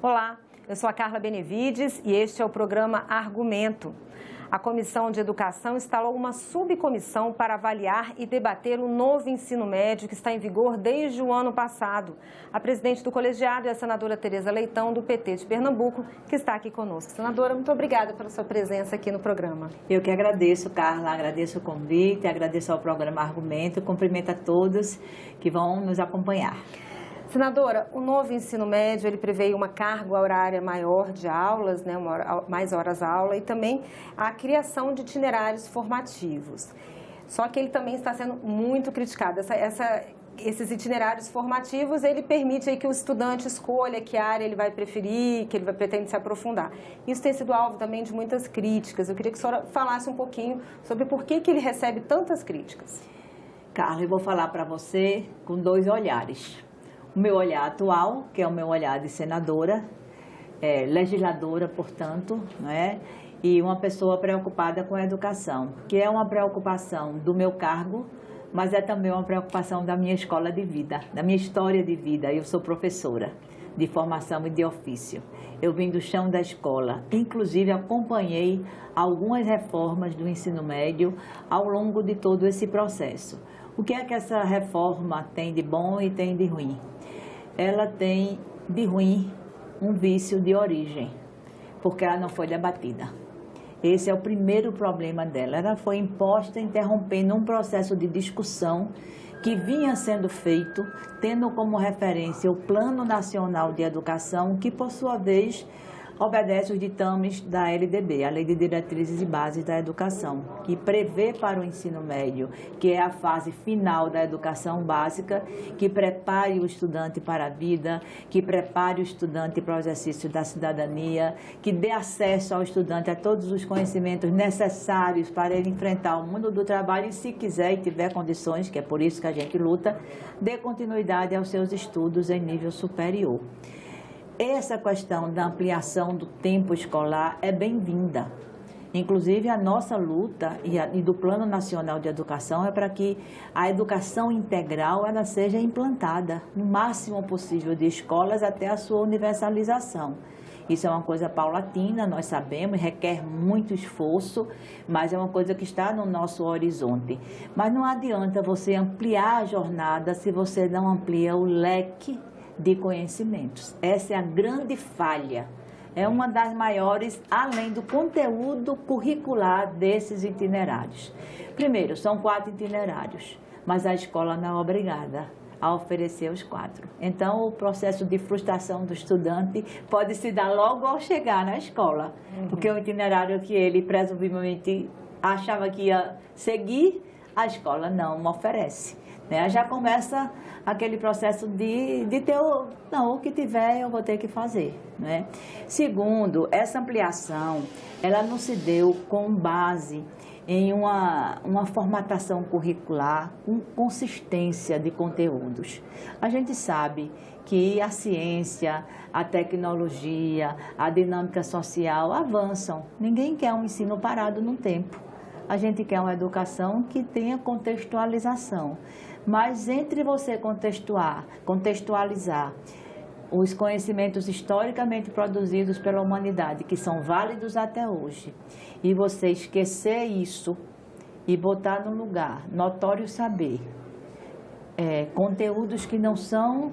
Olá, eu sou a Carla Benevides e este é o programa Argumento. A Comissão de Educação instalou uma subcomissão para avaliar e debater o novo ensino médio que está em vigor desde o ano passado. A presidente do colegiado é a senadora Tereza Leitão, do PT de Pernambuco, que está aqui conosco. Senadora, muito obrigada pela sua presença aqui no programa. Eu que agradeço, Carla, agradeço o convite, agradeço ao programa Argumento, cumprimento a todos que vão nos acompanhar. Senadora, o novo ensino médio, ele prevê uma carga horária maior de aulas, né, mais horas aula e também a criação de itinerários formativos. Só que ele também está sendo muito criticado. Esses itinerários formativos, ele permite aí que o estudante escolha que área ele vai preferir, que ele pretende se aprofundar. Isso tem sido alvo também de muitas críticas. Eu queria que a senhora falasse um pouquinho sobre por que ele recebe tantas críticas. Carla, eu vou falar para você com dois olhares. O meu olhar atual, que é o meu olhar de senadora, legisladora, portanto, né? E uma pessoa preocupada com a educação, que é uma preocupação do meu cargo, mas é também uma preocupação da minha escola de vida, da minha história de vida. Eu sou professora de formação e de ofício. Eu vim do chão da escola, inclusive acompanhei algumas reformas do ensino médio ao longo de todo esse processo. O que é que essa reforma tem de bom e tem de ruim? Ela tem de ruim um vício de origem, porque ela não foi debatida. Esse é o primeiro problema dela. Ela foi imposta interrompendo um processo de discussão que vinha sendo feito, tendo como referência o Plano Nacional de Educação, que, por sua vez, obedece os ditames da LDB, a Lei de Diretrizes e Bases da Educação, que prevê para o ensino médio, que é a fase final da educação básica, que prepare o estudante para a vida, que prepare o estudante para o exercício da cidadania, que dê acesso ao estudante a todos os conhecimentos necessários para ele enfrentar o mundo do trabalho e, se quiser e tiver condições, que é por isso que a gente luta, dê continuidade aos seus estudos em nível superior. Essa questão da ampliação do tempo escolar é bem-vinda. Inclusive, a nossa luta e do Plano Nacional de Educação é para que a educação integral ela seja implantada no máximo possível de escolas até a sua universalização. Isso é uma coisa paulatina, nós sabemos, requer muito esforço, mas é uma coisa que está no nosso horizonte. Mas não adianta você ampliar a jornada se você não amplia o leque de conhecimentos. Essa é a grande falha. É uma das maiores, além do conteúdo curricular desses itinerários. Primeiro, são 4 itinerários, mas a escola não é obrigada a oferecer os 4. Então, o processo de frustração do estudante pode se dar logo ao chegar na escola, porque o itinerário que ele presumivelmente achava que ia seguir, a escola não oferece. Né? Já começa aquele processo de ter o que tiver eu vou ter que fazer. Né? Segundo, essa ampliação, ela não se deu com base em uma formatação curricular com consistência de conteúdos. A gente sabe que a ciência, a tecnologia, a dinâmica social avançam. Ninguém quer um ensino parado no tempo. A gente quer uma educação que tenha contextualização. Mas entre você contextualizar os conhecimentos historicamente produzidos pela humanidade, que são válidos até hoje, e você esquecer isso e botar no lugar notório saber, conteúdos que não são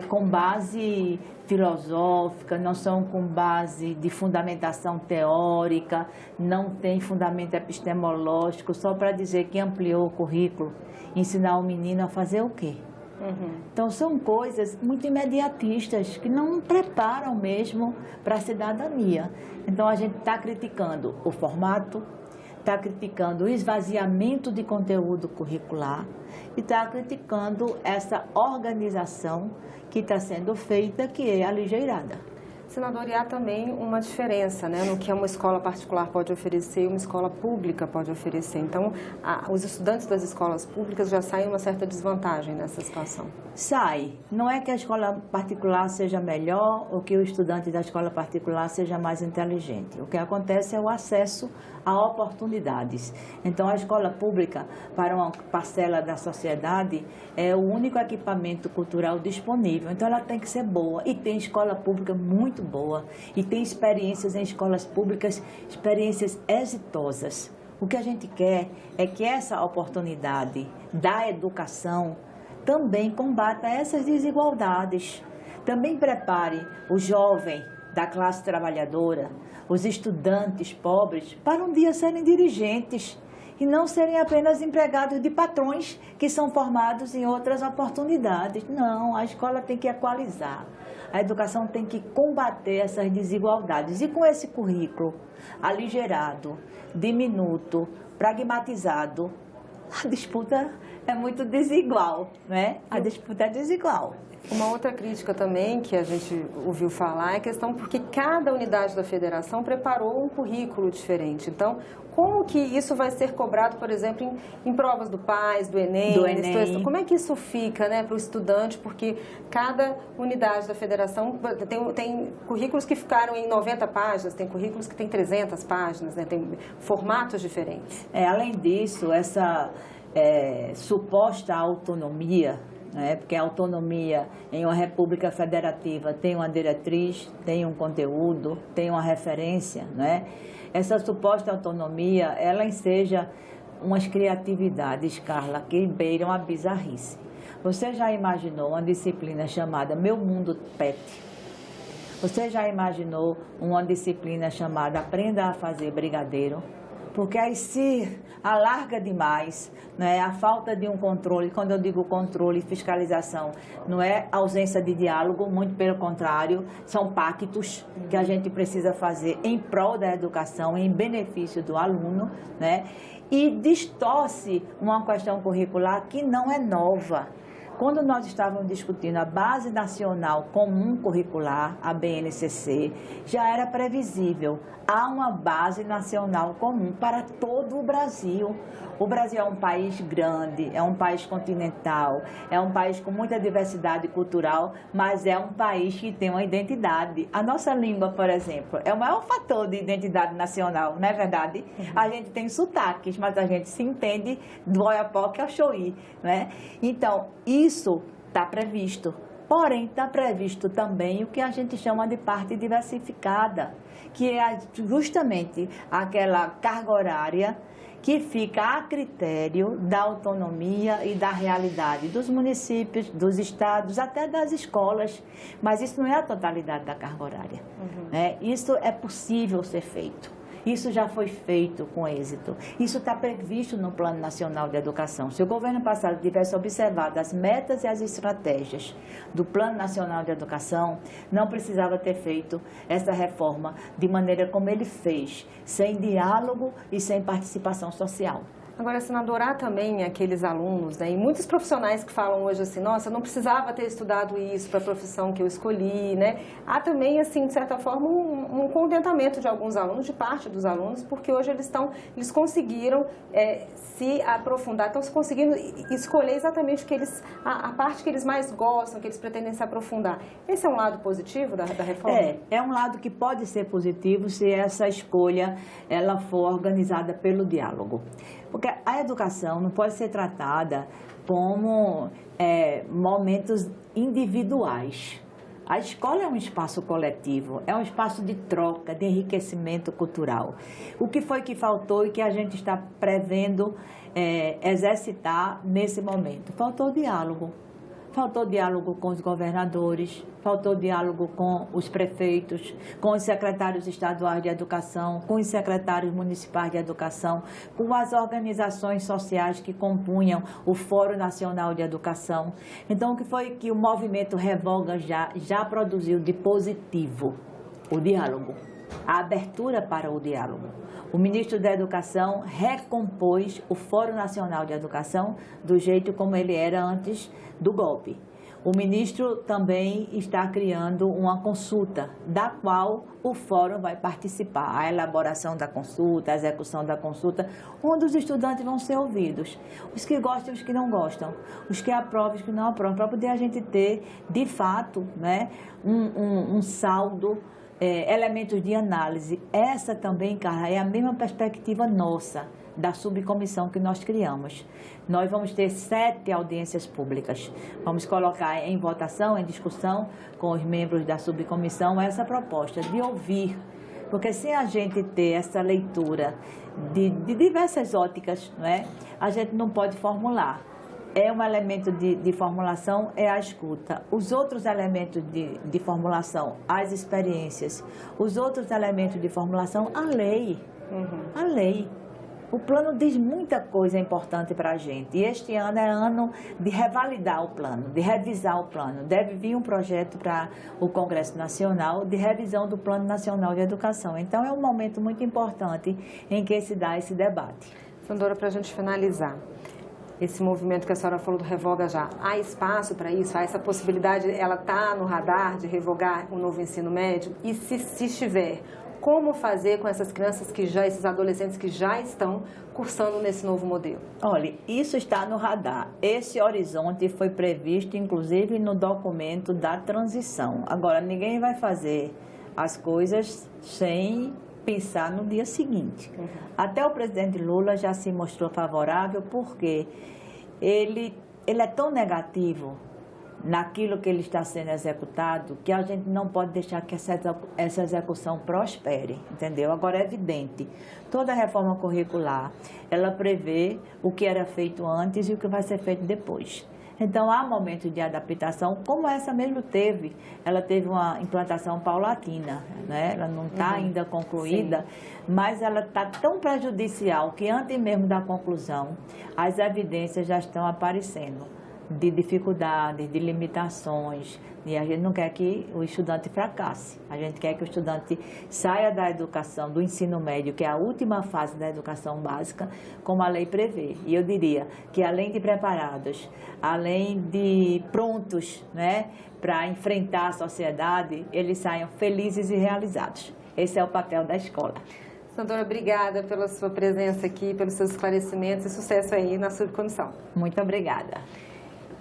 com base filosófica, não são com base de fundamentação teórica, não tem fundamento epistemológico, só para dizer que ampliou o currículo, ensinar o menino a fazer o quê? Então, são coisas muito imediatistas que não preparam mesmo para a cidadania. Então, a gente está criticando o formato, está criticando o esvaziamento de conteúdo curricular e está criticando essa organização que está sendo feita, que é aligeirada. Senador, e há também uma diferença, né, no que uma escola particular pode oferecer e uma escola pública pode oferecer. Então, os estudantes das escolas públicas já saem uma certa desvantagem nessa situação. Sai. Não é que a escola particular seja melhor ou que o estudante da escola particular seja mais inteligente. O que acontece é o acesso a oportunidades. Então, a escola pública, para uma parcela da sociedade, é o único equipamento cultural disponível. Então, ela tem que ser boa. E tem escola pública muito boa. E tem experiências em escolas públicas, experiências exitosas. O que a gente quer é que essa oportunidade da educação também combata essas desigualdades. Também prepare o jovem da classe trabalhadora, os estudantes pobres, para um dia serem dirigentes e não serem apenas empregados de patrões que são formados em outras oportunidades. Não, a escola tem que equalizar. A educação tem que combater essas desigualdades. E com esse currículo aligerado, diminuto, pragmatizado, a disputa é muito desigual, né? A disputa é desigual. Uma outra crítica também que a gente ouviu falar é a questão porque cada unidade da federação preparou um currículo diferente. Então, como que isso vai ser cobrado, por exemplo, em provas do PAS, do Enem? Como é que isso fica, né, para o estudante? Porque cada unidade da federação tem currículos que ficaram em 90 páginas, tem currículos que têm 300 páginas, né, tem formatos diferentes. Além disso, essa suposta autonomia, né, porque a autonomia em uma república federativa tem uma diretriz, tem um conteúdo, tem uma referência, né? Essa suposta autonomia, ela enseja umas criatividades, Carla, que beiram a bizarrice. Você já imaginou uma disciplina chamada Meu Mundo Pet? Você já imaginou uma disciplina chamada Aprenda a Fazer Brigadeiro? Porque aí se alarga demais, né? A falta de um controle. Quando eu digo controle e fiscalização, não é ausência de diálogo, muito pelo contrário, são pactos que a gente precisa fazer em prol da educação, em benefício do aluno, né? E distorce uma questão curricular que não é nova. Quando nós estávamos discutindo a Base Nacional Comum Curricular, a BNCC, já era previsível. Há uma Base Nacional Comum para todo o Brasil. O Brasil é um país grande, é um país continental, é um país com muita diversidade cultural, mas é um país que tem uma identidade. A nossa língua, por exemplo, é o maior fator de identidade nacional, não é verdade? A gente tem sotaques, mas a gente se entende do Oiapoque ao Chuí, né? Então, isso está previsto. Porém, está previsto também o que a gente chama de parte diversificada, que é justamente aquela carga horária que fica a critério da autonomia e da realidade dos municípios, dos estados, até das escolas. Mas isso não é a totalidade da carga horária. Isso é possível ser feito. Isso já foi feito com êxito. Isso está previsto no Plano Nacional de Educação. Se o governo passado tivesse observado as metas e as estratégias do Plano Nacional de Educação, não precisava ter feito essa reforma de maneira como ele fez, sem diálogo e sem participação social. Agora, senadora, há também aqueles alunos, né, e muitos profissionais que falam hoje assim, nossa, eu não precisava ter estudado isso para a profissão que eu escolhi, né? Há também, assim, de certa forma, um contentamento de alguns alunos, de parte dos alunos, porque hoje eles conseguiram se aprofundar, estão conseguindo escolher exatamente o que a parte que eles mais gostam, que eles pretendem se aprofundar. Esse é um lado positivo da reforma? É um lado que pode ser positivo se essa escolha ela for organizada pelo diálogo. Porque a educação não pode ser tratada como momentos individuais. A escola é um espaço coletivo, é um espaço de troca, de enriquecimento cultural. O que foi que faltou e que a gente está prevendo exercitar nesse momento? Faltou diálogo. Faltou diálogo com os governadores, faltou diálogo com os prefeitos, com os secretários estaduais de educação, com os secretários municipais de educação, com as organizações sociais que compunham o Fórum Nacional de Educação. Então, o que foi que o movimento Revoga já produziu de positivo? O diálogo, a abertura para o diálogo. O ministro da Educação recompôs o Fórum Nacional de Educação do jeito como ele era antes do golpe. O ministro também está criando uma consulta, da qual o fórum vai participar. A elaboração da consulta, a execução da consulta, onde os estudantes vão ser ouvidos. Os que gostam e os que não gostam. Os que aprovam e os que não aprovam. Para poder a gente ter, de fato, né, um saldo, elementos de análise. Essa também, Carla, é a mesma perspectiva nossa, da subcomissão que nós criamos. Nós vamos ter 7 audiências públicas. Vamos colocar em votação, em discussão com os membros da subcomissão essa proposta de ouvir, porque sem a gente ter essa leitura de diversas óticas, né, a gente não pode formular. Um elemento de formulação é a escuta. Os outros elementos de formulação, as experiências. Os outros elementos de formulação, a lei. A lei. O plano diz muita coisa importante para a gente. E este ano é ano de revalidar o plano, de revisar o plano. Deve vir um projeto para o Congresso Nacional de revisão do Plano Nacional de Educação. Então, é um momento muito importante em que se dá esse debate. Senadora, para a gente finalizar, esse movimento que a senhora falou do Revoga Já, há espaço para isso? Há essa possibilidade, ela está no radar de revogar o novo ensino médio? E se estiver, como fazer com essas crianças esses adolescentes que já estão cursando nesse novo modelo? Olha, isso está no radar. Esse horizonte foi previsto, inclusive, no documento da transição. Agora, ninguém vai fazer as coisas sem pensar no dia seguinte. Até o presidente Lula já se mostrou favorável porque ele é tão negativo naquilo que ele está sendo executado, que a gente não pode deixar que essa execução prospere, entendeu? Agora, é evidente, toda a reforma curricular, ela prevê o que era feito antes e o que vai ser feito depois. Então, há momentos de adaptação, como essa mesmo teve. Ela teve uma implantação paulatina, né? Ela não está ainda concluída, mas ela está tão prejudicial que antes mesmo da conclusão, as evidências já estão aparecendo de dificuldades, de limitações, e a gente não quer que o estudante fracasse. A gente quer que o estudante saia da educação, do ensino médio, que é a última fase da educação básica, como a lei prevê. E eu diria que, além de preparados, além de prontos, né, para enfrentar a sociedade, eles saiam felizes e realizados. Esse é o papel da escola. Senadora, obrigada pela sua presença aqui, pelos seus esclarecimentos e sucesso aí na subcomissão. Muito obrigada.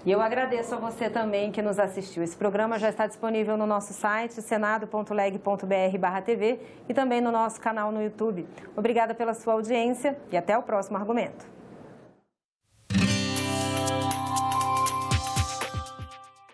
E eu agradeço a você também que nos assistiu. Esse programa já está disponível no nosso site, senado.leg.br/TV, e também no nosso canal no YouTube. Obrigada pela sua audiência e até o próximo argumento.